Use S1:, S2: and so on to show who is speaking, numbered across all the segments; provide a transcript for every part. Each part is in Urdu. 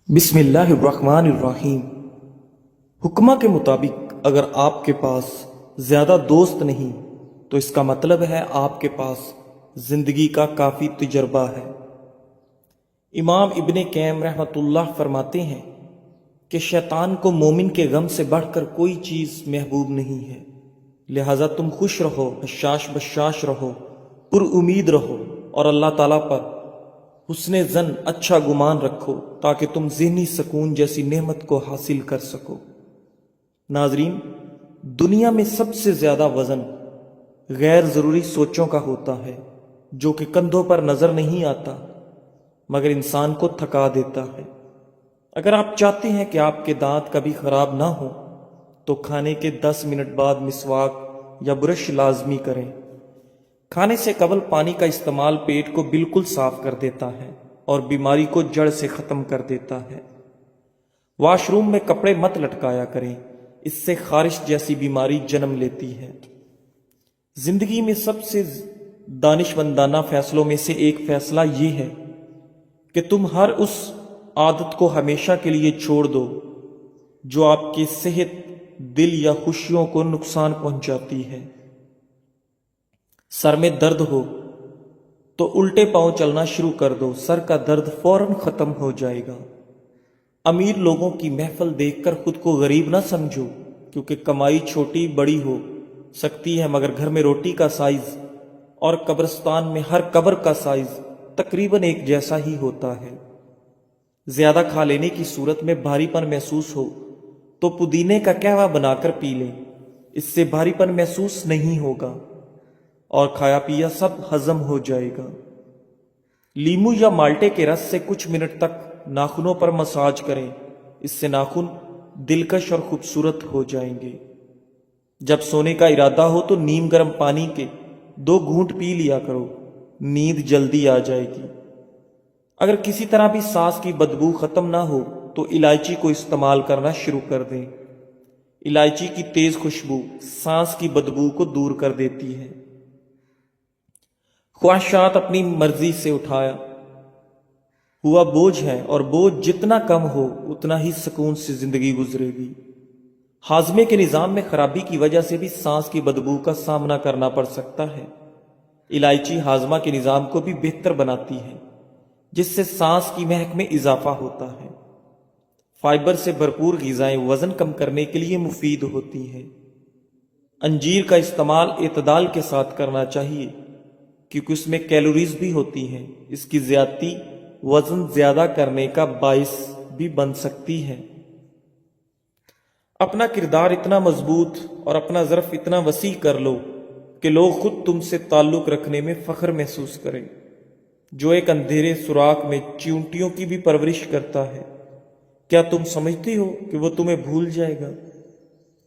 S1: بسم اللہ الرحمن الرحیم۔ حکمہ کے مطابق اگر آپ کے پاس زیادہ دوست نہیں تو اس کا مطلب ہے آپ کے پاس زندگی کا کافی تجربہ ہے۔ امام ابن قیم رحمۃ اللہ فرماتے ہیں کہ شیطان کو مومن کے غم سے بڑھ کر کوئی چیز محبوب نہیں ہے، لہذا تم خوش رہو، حشاش بشاش رہو، پر امید رہو اور اللہ تعالیٰ پر حسن ظن، اچھا گمان رکھو تاکہ تم ذہنی سکون جیسی نعمت کو حاصل کر سکو۔ ناظرین، دنیا میں سب سے زیادہ وزن غیر ضروری سوچوں کا ہوتا ہے جو کہ کندھوں پر نظر نہیں آتا مگر انسان کو تھکا دیتا ہے۔ اگر آپ چاہتے ہیں کہ آپ کے دانت کبھی خراب نہ ہوں تو کھانے کے 10 منٹ بعد مسواک یا برش لازمی کریں۔ کھانے سے قبل پانی کا استعمال پیٹ کو بالکل صاف کر دیتا ہے اور بیماری کو جڑ سے ختم کر دیتا ہے۔ واش روم میں کپڑے مت لٹکایا کریں، اس سے خارش جیسی بیماری جنم لیتی ہے۔ زندگی میں سب سے دانشمندانہ فیصلوں میں سے ایک فیصلہ یہ ہے کہ تم ہر اس عادت کو ہمیشہ کے لیے چھوڑ دو جو آپ کی صحت، دل یا خوشیوں کو نقصان پہنچاتی ہے۔ سر میں درد ہو تو الٹے پاؤں چلنا شروع کر دو، سر کا درد فوراً ختم ہو جائے گا۔ امیر لوگوں کی محفل دیکھ کر خود کو غریب نہ سمجھو، کیونکہ کمائی چھوٹی بڑی ہو سکتی ہے مگر گھر میں روٹی کا سائز اور قبرستان میں ہر قبر کا سائز تقریباً ایک جیسا ہی ہوتا ہے۔ زیادہ کھا لینے کی صورت میں بھاری پن محسوس ہو تو پودینے کا قہوہ بنا کر پی لیں، اس سے بھاری پن محسوس نہیں ہوگا اور کھایا پیا سب ہضم ہو جائے گا۔ لیمو یا مالٹے کے رس سے کچھ منٹ تک ناخنوں پر مساج کریں، اس سے ناخن دلکش اور خوبصورت ہو جائیں گے۔ جب سونے کا ارادہ ہو تو نیم گرم پانی کے 2 گھونٹ پی لیا کرو، نیند جلدی آ جائے گی۔ اگر کسی طرح بھی سانس کی بدبو ختم نہ ہو تو الائچی کو استعمال کرنا شروع کر دیں۔ الائچی کی تیز خوشبو سانس کی بدبو کو دور کر دیتی ہے۔ خواہشات اپنی مرضی سے اٹھایا ہوا بوجھ ہے اور بوجھ جتنا کم ہو اتنا ہی سکون سے زندگی گزرے گی۔ ہاضمے کے نظام میں خرابی کی وجہ سے بھی سانس کی بدبو کا سامنا کرنا پڑ سکتا ہے۔ الائچی ہاضمہ کے نظام کو بھی بہتر بناتی ہے جس سے سانس کی مہک میں اضافہ ہوتا ہے۔ فائبر سے بھرپور غذائیں وزن کم کرنے کے لیے مفید ہوتی ہیں۔ انجیر کا استعمال اعتدال کے ساتھ کرنا چاہیے کیونکہ اس میں کیلوریز بھی ہوتی ہیں، اس کی زیادتی وزن زیادہ کرنے کا باعث بھی بن سکتی ہے۔ اپنا کردار اتنا مضبوط اور اپنا ظرف اتنا وسیع کر لو کہ لوگ خود تم سے تعلق رکھنے میں فخر محسوس کریں۔ جو ایک اندھیرے سوراخ میں چیونٹیوں کی بھی پرورش کرتا ہے، کیا تم سمجھتے ہو کہ وہ تمہیں بھول جائے گا؟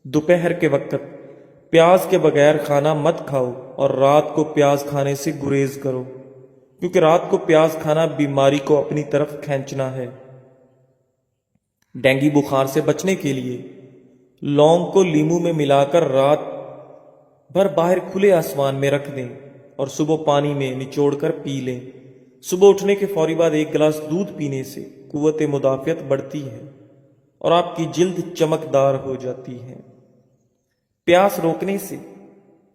S1: دوپہر کے وقت پیاز کے بغیر کھانا مت کھاؤ اور رات کو پیاز کھانے سے گریز کرو، کیونکہ رات کو پیاز کھانا بیماری کو اپنی طرف کھینچنا ہے۔ ڈینگی بخار سے بچنے کے لیے لونگ کو لیمو میں ملا کر رات بھر باہر کھلے آسمان میں رکھ دیں اور صبح پانی میں نچوڑ کر پی لیں۔ صبح اٹھنے کے فوری بعد 1 گلاس دودھ پینے سے قوت مدافعت بڑھتی ہے اور آپ کی جلد چمکدار ہو جاتی ہے۔ پیاس روکنے سے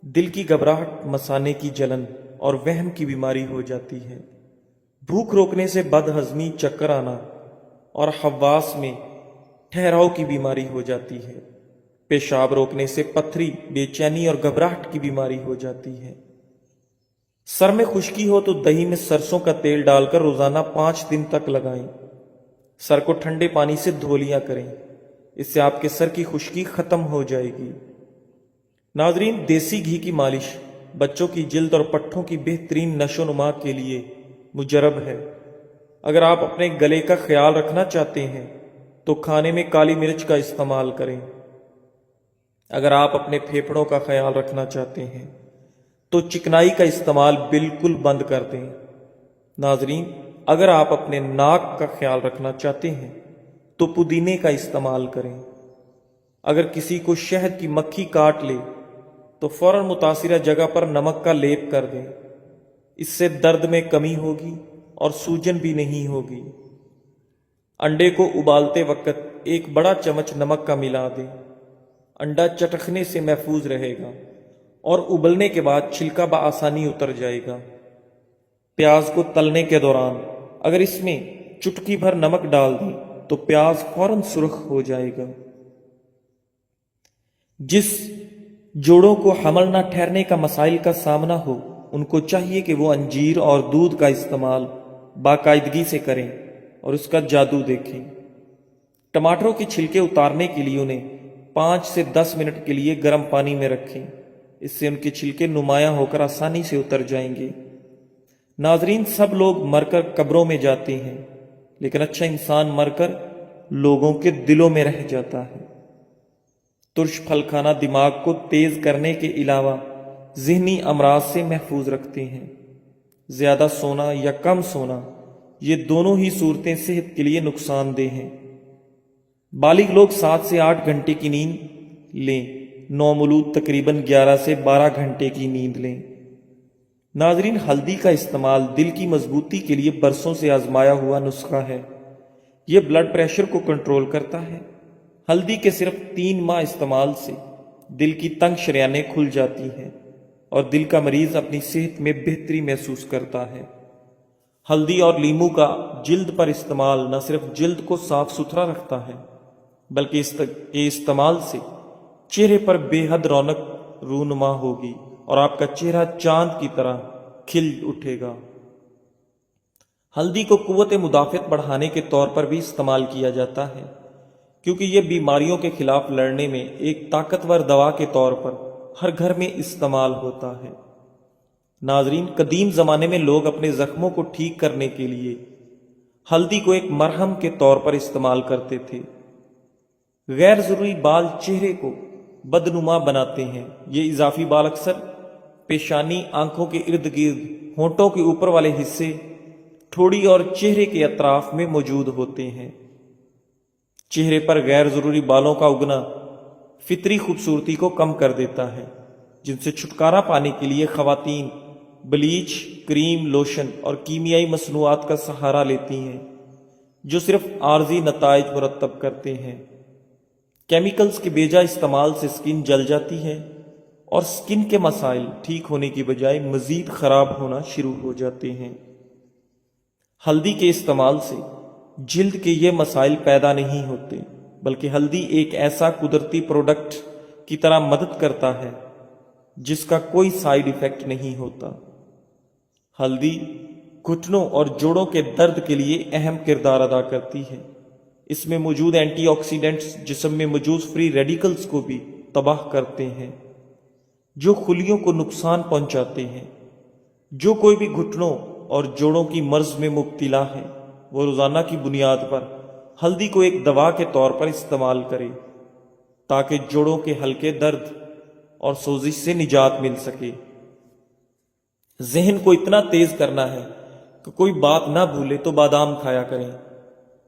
S1: دل کی گھبراہٹ، مثانے کی جلن اور وہم کی بیماری ہو جاتی ہے۔ بھوک روکنے سے بد ہضمی، چکر آنا اور حواس میں ٹھہراؤ کی بیماری ہو جاتی ہے۔ پیشاب روکنے سے پتھری، بے چینی اور گھبراہٹ کی بیماری ہو جاتی ہے۔ سر میں خشکی ہو تو دہی میں سرسوں کا تیل ڈال کر روزانہ 5 دن تک لگائیں۔ سر کو ٹھنڈے پانی سے دھو لیا کریں، اس سے آپ کے سر کی خشکی ختم ہو جائے گی۔ ناظرین، دیسی گھی کی مالش بچوں کی جلد اور پٹھوں کی بہترین نشو و نما کے لیے مجرب ہے۔ اگر آپ اپنے گلے کا خیال رکھنا چاہتے ہیں تو کھانے میں کالی مرچ کا استعمال کریں۔ اگر آپ اپنے پھیپھڑوں کا خیال رکھنا چاہتے ہیں تو چکنائی کا استعمال بالکل بند کر دیں۔ ناظرین، اگر آپ اپنے ناک کا خیال رکھنا چاہتے ہیں تو پودینے کا استعمال کریں۔ اگر کسی کو شہد کی مکھی کاٹ لے تو فوراً متاثرہ جگہ پر نمک کا لیپ کر دیں، اس سے درد میں کمی ہوگی اور سوجن بھی نہیں ہوگی۔ انڈے کو ابالتے وقت ایک بڑا چمچ نمک کا ملا دیں۔ انڈا چٹکنے سے محفوظ رہے گا اور ابلنے کے بعد چھلکا بآسانی اتر جائے گا۔ پیاز کو تلنے کے دوران اگر اس میں چٹکی بھر نمک ڈال دیں تو پیاز فوراً سرخ ہو جائے گا۔ جس جوڑوں کو حمل نہ ٹھہرنے کا مسائل کا سامنا ہو ان کو چاہیے کہ وہ انجیر اور دودھ کا استعمال باقاعدگی سے کریں اور اس کا جادو دیکھیں۔ ٹماٹروں کے چھلکے اتارنے کے لیے انہیں 5 سے 10 منٹ کے لیے گرم پانی میں رکھیں، اس سے ان کے چھلکے نمایاں ہو کر آسانی سے اتر جائیں گے۔ ناظرین، سب لوگ مر کر قبروں میں جاتے ہیں لیکن اچھا انسان مر کر لوگوں کے دلوں میں رہ جاتا ہے۔ ترش پھل کھانا دماغ کو تیز کرنے کے علاوہ ذہنی امراض سے محفوظ رکھتے ہیں۔ زیادہ سونا یا کم سونا، یہ دونوں ہی صورتیں صحت کے لیے نقصان دہ ہیں۔ بالغ لوگ 7 سے 8 گھنٹے کی نیند لیں، نومولود تقریباً 11 سے 12 گھنٹے کی نیند لیں۔ ناظرین، ہلدی کا استعمال دل کی مضبوطی کے لیے برسوں سے آزمایا ہوا نسخہ ہے۔ یہ بلڈ پریشر کو کنٹرول کرتا ہے۔ ہلدی کے صرف 3 ماہ استعمال سے دل کی تنگ شریانیں کھل جاتی ہیں اور دل کا مریض اپنی صحت میں بہتری محسوس کرتا ہے۔ ہلدی اور لیمو کا جلد پر استعمال نہ صرف جلد کو صاف ستھرا رکھتا ہے بلکہ اس کے استعمال سے چہرے پر بے حد رونق رونما ہوگی اور آپ کا چہرہ چاند کی طرح کھل اٹھے گا۔ ہلدی کو قوت مدافعت بڑھانے کے طور پر بھی استعمال کیا جاتا ہے کیونکہ یہ بیماریوں کے خلاف لڑنے میں ایک طاقتور دوا کے طور پر ہر گھر میں استعمال ہوتا ہے۔ ناظرین، قدیم زمانے میں لوگ اپنے زخموں کو ٹھیک کرنے کے لیے ہلدی کو ایک مرہم کے طور پر استعمال کرتے تھے۔ غیر ضروری بال چہرے کو بدنما بناتے ہیں۔ یہ اضافی بال اکثر پیشانی، آنکھوں کے ارد گرد، ہونٹوں کے اوپر والے حصے، ٹھوڑی اور چہرے کے اطراف میں موجود ہوتے ہیں۔ چہرے پر غیر ضروری بالوں کا اگنا فطری خوبصورتی کو کم کر دیتا ہے، جن سے چھٹکارا پانے کے لیے خواتین بلیچ، کریم، لوشن اور کیمیائی مصنوعات کا سہارا لیتی ہیں جو صرف عارضی نتائج مرتب کرتے ہیں۔ کیمیکلز کے بیجا استعمال سے سکن جل جاتی ہے اور سکن کے مسائل ٹھیک ہونے کی بجائے مزید خراب ہونا شروع ہو جاتے ہیں۔ ہلدی کے استعمال سے جلد کے یہ مسائل پیدا نہیں ہوتے بلکہ ہلدی ایک ایسا قدرتی پروڈکٹ کی طرح مدد کرتا ہے جس کا کوئی سائیڈ ایفیکٹ نہیں ہوتا۔ ہلدی گھٹنوں اور جوڑوں کے درد کے لیے اہم کردار ادا کرتی ہے۔ اس میں موجود اینٹی آکسیڈنٹس جسم میں موجود فری ریڈیکلز کو بھی تباہ کرتے ہیں جو خلیوں کو نقصان پہنچاتے ہیں۔ جو کوئی بھی گھٹنوں اور جوڑوں کی مرض میں مبتلا ہے وہ روزانہ کی بنیاد پر ہلدی کو ایک دوا کے طور پر استعمال کرے تاکہ جوڑوں کے ہلکے درد اور سوزش سے نجات مل سکے۔ ذہن کو اتنا تیز کرنا ہے کہ کوئی بات نہ بھولے تو بادام کھایا کریں۔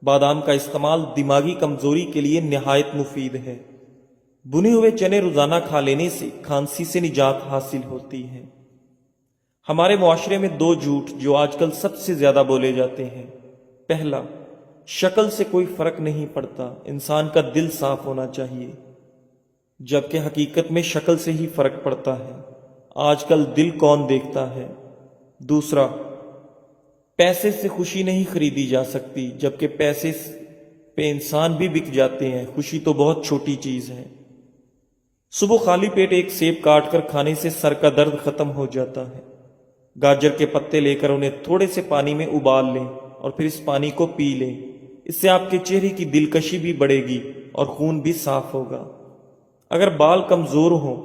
S1: بادام کا استعمال دماغی کمزوری کے لیے نہایت مفید ہے۔ بنے ہوئے چنے روزانہ کھا لینے سے کھانسی سے نجات حاصل ہوتی ہے۔ ہمارے معاشرے میں 2 جھوٹ جو آج کل سب سے زیادہ بولے جاتے ہیں۔ پہلا، شکل سے کوئی فرق نہیں پڑتا، انسان کا دل صاف ہونا چاہیے، جبکہ حقیقت میں شکل سے ہی فرق پڑتا ہے۔ آج کل دل کون دیکھتا ہے؟ دوسرا، پیسے سے خوشی نہیں خریدی جا سکتی، جبکہ پیسے پہ انسان بھی بک جاتے ہیں۔ خوشی تو بہت چھوٹی چیز ہے۔ صبح خالی پیٹ ایک سیب کاٹ کر کھانے سے سر کا درد ختم ہو جاتا ہے۔ گاجر کے پتے لے کر انہیں تھوڑے سے پانی میں ابال لیں اور پھر اس پانی کو پی لیں۔ اس سے آپ کے چہرے کی دلکشی بھی بڑھے گی اور خون بھی صاف ہوگا۔ اگر بال کمزور ہوں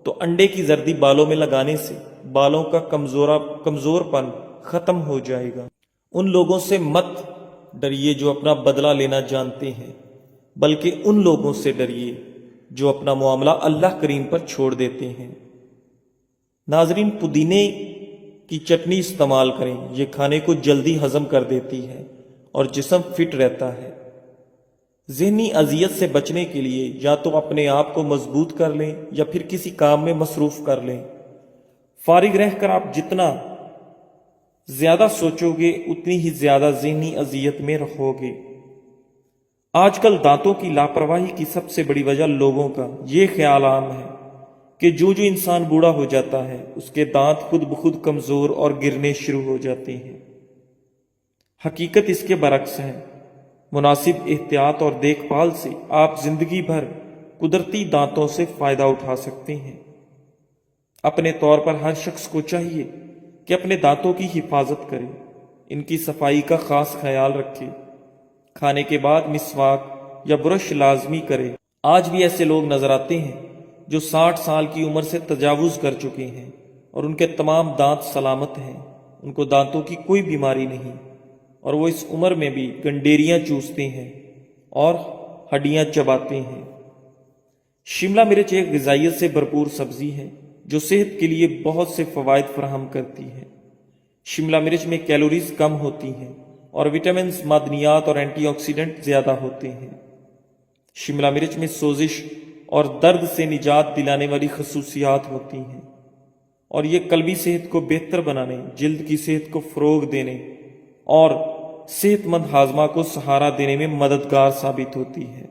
S1: تو انڈے کی زردی بالوں میں لگانے سے بالوں کا کمزور پن ختم ہو جائے گا۔ ان لوگوں سے مت ڈریے جو اپنا بدلہ لینا جانتے ہیں، بلکہ ان لوگوں سے ڈریے جو اپنا معاملہ اللہ کریم پر چھوڑ دیتے ہیں۔ ناظرین، پودینے کی چٹنی استعمال کریں، یہ کھانے کو جلدی ہضم کر دیتی ہے اور جسم فٹ رہتا ہے۔ ذہنی اذیت سے بچنے کے لیے یا تو اپنے آپ کو مضبوط کر لیں یا پھر کسی کام میں مصروف کر لیں۔ فارغ رہ کر آپ جتنا زیادہ سوچو گے اتنی ہی زیادہ ذہنی اذیت میں رہو گے۔ آج کل دانتوں کی لاپرواہی کی سب سے بڑی وجہ لوگوں کا یہ خیال عام ہے کہ جو انسان بوڑھا ہو جاتا ہے اس کے دانت خود بخود کمزور اور گرنے شروع ہو جاتے ہیں۔ حقیقت اس کے برعکس ہے۔ مناسب احتیاط اور دیکھ بھال سے آپ زندگی بھر قدرتی دانتوں سے فائدہ اٹھا سکتے ہیں۔ اپنے طور پر ہر شخص کو چاہیے کہ اپنے دانتوں کی حفاظت کرے، ان کی صفائی کا خاص خیال رکھے، کھانے کے بعد مسواک یا برش لازمی کرے۔ آج بھی ایسے لوگ نظر آتے ہیں جو 60 سال کی عمر سے تجاوز کر چکے ہیں اور ان کے تمام دانت سلامت ہیں، ان کو دانتوں کی کوئی بیماری نہیں، اور وہ اس عمر میں بھی گنڈیریاں چوستے ہیں اور ہڈیاں چباتے ہیں۔ شملہ مرچ ایک غذائیت سے بھرپور سبزی ہے جو صحت کے لیے بہت سے فوائد فراہم کرتی ہے۔ شملہ مرچ میں کیلوریز کم ہوتی ہیں اور وٹامنز، معدنیات اور اینٹی آکسیڈنٹ زیادہ ہوتے ہیں۔ شملہ مرچ میں سوزش اور درد سے نجات دلانے والی خصوصیات ہوتی ہیں، اور یہ قلبی صحت کو بہتر بنانے، جلد کی صحت کو فروغ دینے اور صحت مند ہاضمہ کو سہارا دینے میں مددگار ثابت ہوتی ہے۔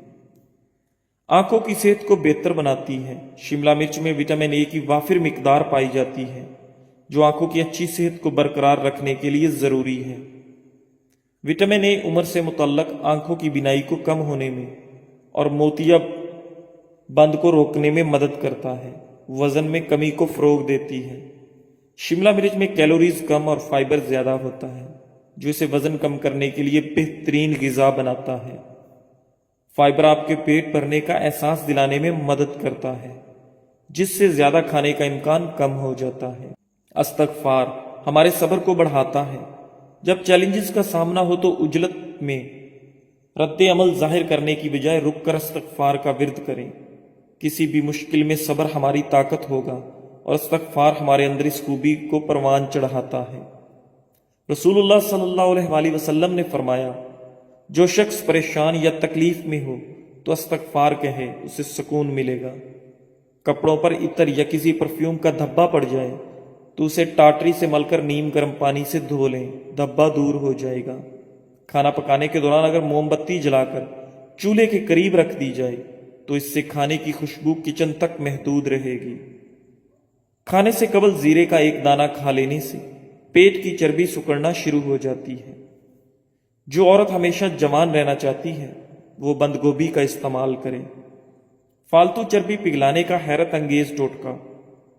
S1: آنکھوں کی صحت کو بہتر بناتی ہے۔ شملہ مرچ میں وٹامن اے کی وافر مقدار پائی جاتی ہے جو آنکھوں کی اچھی صحت کو برقرار رکھنے کے لیے ضروری ہے۔ وٹامن اے عمر سے متعلق آنکھوں کی بینائی کو کم ہونے میں اور موتیا بند کو روکنے میں مدد کرتا ہے، وزن میں کمی کو فروغ دیتی ہے۔ شملہ مرچ میں کیلوریز کم اور فائبر زیادہ ہوتا ہے جو اسے وزن کم کرنے کے لیے بہترین غذا بناتا ہے۔ فائبر آپ کے پیٹ بھرنے کا احساس دلانے میں مدد کرتا ہے، جس سے زیادہ کھانے کا امکان کم ہو جاتا ہے۔ استغفار ہمارے صبر کو بڑھاتا ہے۔ جب چیلنجز کا سامنا ہو تو عجلت میں رد عمل ظاہر کرنے کی بجائے رک کر استغفار کا ورد کریں۔ کسی بھی مشکل میں صبر ہماری طاقت ہوگا اور استغفار ہمارے اندر اس خوبی کو پروان چڑھاتا ہے۔ رسول اللہ صلی اللہ علیہ وآلہ وسلم نے فرمایا، جو شخص پریشان یا تکلیف میں ہو تو استغفار کہے، اسے سکون ملے گا۔ کپڑوں پر عطر یا کسی پرفیوم کا دھبا پڑ جائے تو اسے ٹاٹری سے مل کر نیم گرم پانی سے دھو لیں، دھبا دور ہو جائے گا۔ کھانا پکانے کے دوران اگر موم بتی جلا کر چولہے کے قریب رکھ دی جائے تو اس سے کھانے کی خوشبو کچن تک محدود رہے گی۔ کھانے سے قبل زیرے کا ایک دانہ کھا لینے سے پیٹ کی چربی سکڑنا شروع ہو جاتی ہے۔ جو عورت ہمیشہ جوان رہنا چاہتی ہے وہ بند گوبھی کا استعمال کرے۔ فالتو چربی پگھلانے کا حیرت انگیز ٹوٹکا۔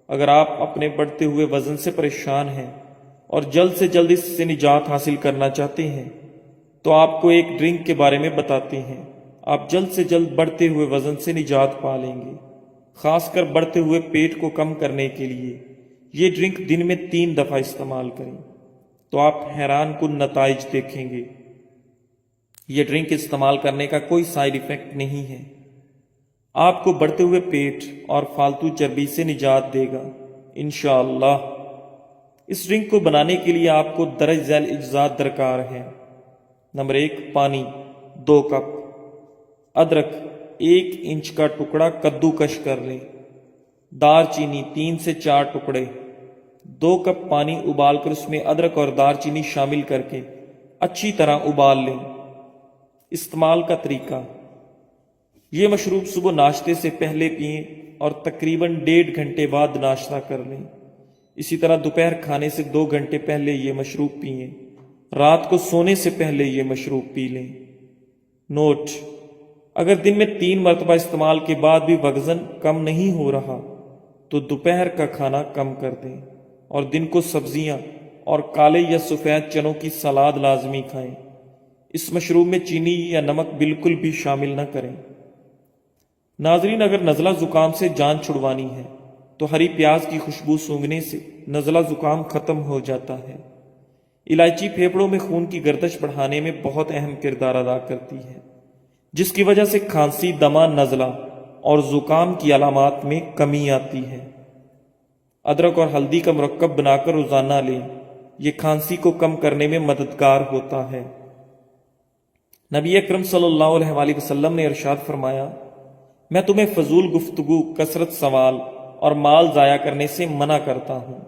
S1: اگر آپ اپنے بڑھتے ہوئے وزن سے پریشان ہیں اور جلد سے جلد اس سے نجات حاصل کرنا چاہتے ہیں تو آپ کو ایک ڈرنک کے بارے میں بتاتے ہیں۔ آپ جلد سے جلد بڑھتے ہوئے وزن سے نجات پا لیں گے۔ خاص کر بڑھتے ہوئے پیٹ کو کم کرنے کے لیے یہ ڈرنک دن میں 3 دفعہ استعمال کریں تو آپ حیران کن نتائج دیکھیں گے۔ یہ ڈرنک استعمال کرنے کا کوئی سائیڈ ایفیکٹ نہیں ہے، آپ کو بڑھتے ہوئے پیٹ اور فالتو چربی سے نجات دے گا انشاءاللہ۔ اس ڈرنک کو بنانے کے لیے آپ کو درج ذیل اجزاء درکار ہیں۔ نمبر 1، پانی 2 کپ، ادرک 1 انچ کا ٹکڑا کدو کش کر لیں، دار چینی 3 سے 4 ٹکڑے۔ 2 کپ پانی ابال کر اس میں ادرک اور دار چینی شامل کر کے اچھی طرح ابال لیں۔ استعمال کا طریقہ: یہ مشروب صبح ناشتے سے پہلے پئیں اور تقریباً 1.5 گھنٹے بعد ناشتہ کر لیں۔ اسی طرح دوپہر کھانے سے 2 گھنٹے پہلے یہ مشروب پئیں۔ رات کو سونے سے پہلے یہ مشروب پی لیں۔ نوٹ: اگر دن میں 3 مرتبہ استعمال کے بعد بھی وزن کم نہیں ہو رہا تو دوپہر کا کھانا کم کر دیں اور دن کو سبزیاں اور کالے یا سفید چنوں کی سلاد لازمی کھائیں۔ اس مشروب میں چینی یا نمک بالکل بھی شامل نہ کریں۔ ناظرین، اگر نزلہ زکام سے جان چھڑوانی ہے تو ہری پیاز کی خوشبو سونگھنے سے نزلہ زکام ختم ہو جاتا ہے۔ الائچی پھیپھڑوں میں خون کی گردش بڑھانے میں بہت اہم کردار ادا کرتی ہے، جس کی وجہ سے کھانسی، دمہ، نزلہ اور زکام کی علامات میں کمی آتی ہے۔ ادرک اور ہلدی کا مرکب بنا کر روزانہ لیں، یہ کھانسی کو کم کرنے میں مددگار ہوتا ہے۔ نبی اکرم صلی اللہ علیہ وآلہ وسلم نے ارشاد فرمایا، میں تمہیں فضول گفتگو، کثرت سوال اور مال ضائع کرنے سے منع کرتا ہوں۔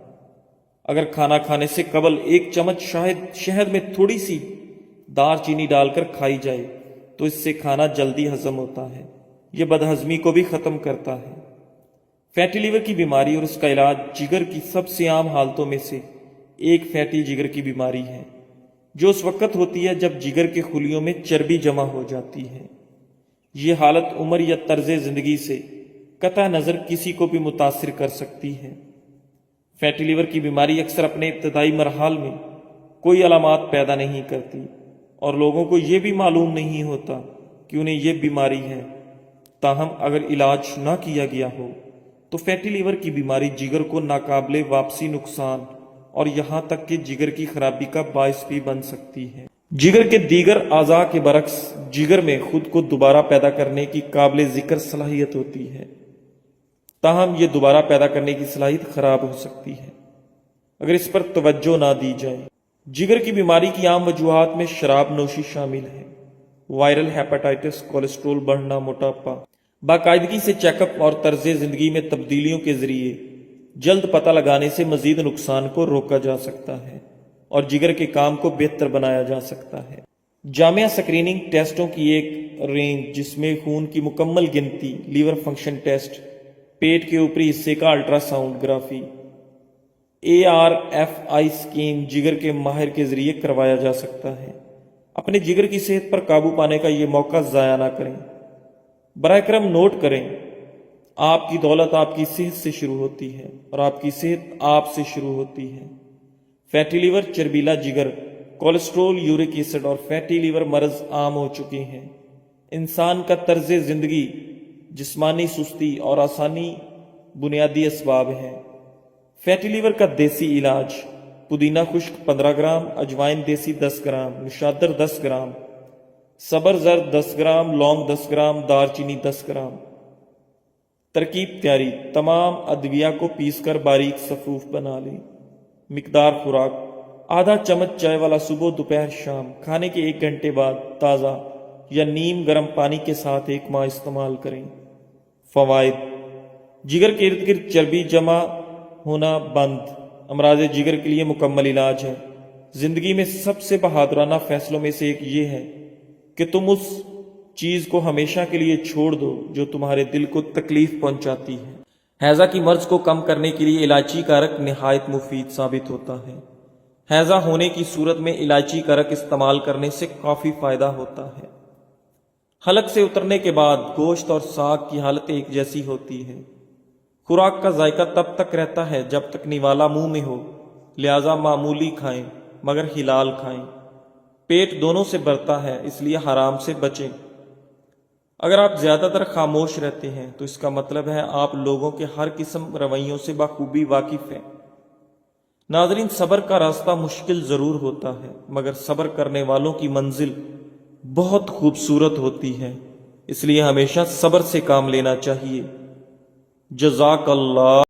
S1: اگر کھانا کھانے سے قبل 1 چمچ شہد میں تھوڑی سی دار چینی ڈال کر کھائی جائے تو اس سے کھانا جلدی ہضم ہوتا ہے۔ یہ بدہضمی کو بھی ختم کرتا ہے۔ فیٹی لیور کی بیماری اور اس کا علاج جگر کی سب سے عام حالتوں میں سے ایک فیٹی جگر کی بیماری ہے، جو اس وقت ہوتی ہے جب جگر کے خلیوں میں چربی جمع ہو جاتی ہے۔ یہ حالت عمر یا طرز زندگی سے قطع نظر کسی کو بھی متاثر کر سکتی ہے۔ فیٹی لیور کی بیماری اکثر اپنے ابتدائی مراحل میں کوئی علامات پیدا نہیں کرتی اور لوگوں کو یہ بھی معلوم نہیں ہوتا کہ انہیں یہ بیماری ہے۔ تاہم اگر علاج نہ کیا گیا ہو تو فیٹی لیور کی بیماری جگر کو ناقابل واپسی نقصان اور یہاں تک کہ جگر کی خرابی کا باعث بھی بن سکتی ہے۔ جگر کے دیگر اعضاء کے برعکس جگر میں خود کو دوبارہ پیدا کرنے کی قابل ذکر صلاحیت ہوتی ہے، تاہم یہ دوبارہ پیدا کرنے کی صلاحیت خراب ہو سکتی ہے اگر اس پر توجہ نہ دی جائے۔ جگر کی بیماری کی عام وجوہات میں شراب نوشی شامل ہے، وائرل ہیپاٹائٹس، کولیسٹرول بڑھنا، موٹاپا۔ باقاعدگی سے چیک اپ اور طرز زندگی میں تبدیلیوں کے ذریعے جلد پتہ لگانے سے مزید نقصان کو روکا جا سکتا ہے اور جگر کے کام کو بہتر بنایا جا سکتا ہے۔ جامع اسکریننگ ٹیسٹوں کی ایک رینج جس میں خون کی مکمل گنتی، لیور فنکشن ٹیسٹ، پیٹ کے اوپری حصے کا الٹرا سونوگرافی، ARFI اسکین جگر کے ماہر کے ذریعے کروایا جا سکتا ہے۔ اپنے جگر کی صحت پر قابو پانے کا یہ موقع ضائع نہ کریں۔ براہ کرم نوٹ کریں، آپ کی دولت آپ کی صحت سے شروع ہوتی ہے اور آپ کی صحت آپ سے شروع ہوتی ہے۔ فیٹی لیور، چربیلا جگر، کولیسٹرول، یورک ایسڈ اور فیٹی لیور مرض عام ہو چکے ہیں۔ انسان کا طرز زندگی، جسمانی سستی اور آسانی بنیادی اسباب ہیں۔ فیٹی لیور کا دیسی علاج: پودینہ خشک 15 گرام، اجوائن دیسی 10 گرام، نشادر 10 گرام، سبر زرد 10 گرام، لونگ 10 گرام، دار چینی 10 گرام۔ ترکیب تیاری: تمام ادویہ کو پیس کر باریک صفوف بنا لیں۔ مقدار خوراک: آدھا چمچ چائے والا صبح، دوپہر، شام۔ کھانے کے 1 گھنٹے بعد تازہ یا نیم گرم پانی کے ساتھ 1 ماہ استعمال کریں۔ فوائد: جگر کے ارد گرد چربی جمع ہونا بند، امراض جگر کے لیے مکمل علاج ہے۔ زندگی میں سب سے بہادرانہ فیصلوں میں سے ایک یہ ہے کہ تم اس چیز کو ہمیشہ کے لیے چھوڑ دو جو تمہارے دل کو تکلیف پہنچاتی ہے۔ ہیضہ کی مرض کو کم کرنے کے لیے الائچی کا عرق نہایت مفید ثابت ہوتا ہے۔ ہیضہ ہونے کی صورت میں الائچی کا عرق استعمال کرنے سے کافی فائدہ ہوتا ہے۔ حلق سے اترنے کے بعد گوشت اور ساگ کی حالت ایک جیسی ہوتی ہے۔ خوراک کا ذائقہ تب تک رہتا ہے جب تک نوالا منہ میں ہو، لہذا معمولی کھائیں مگر حلال کھائیں۔ پیٹ دونوں سے بھرتا ہے، اس لیے حرام سے بچیں۔ اگر آپ زیادہ تر خاموش رہتے ہیں تو اس کا مطلب ہے آپ لوگوں کے ہر قسم رویوں سے بخوبی واقف ہیں۔ ناظرین، صبر کا راستہ مشکل ضرور ہوتا ہے مگر صبر کرنے والوں کی منزل بہت خوبصورت ہوتی ہے، اس لیے ہمیشہ صبر سے کام لینا چاہیے۔ جزاک اللہ۔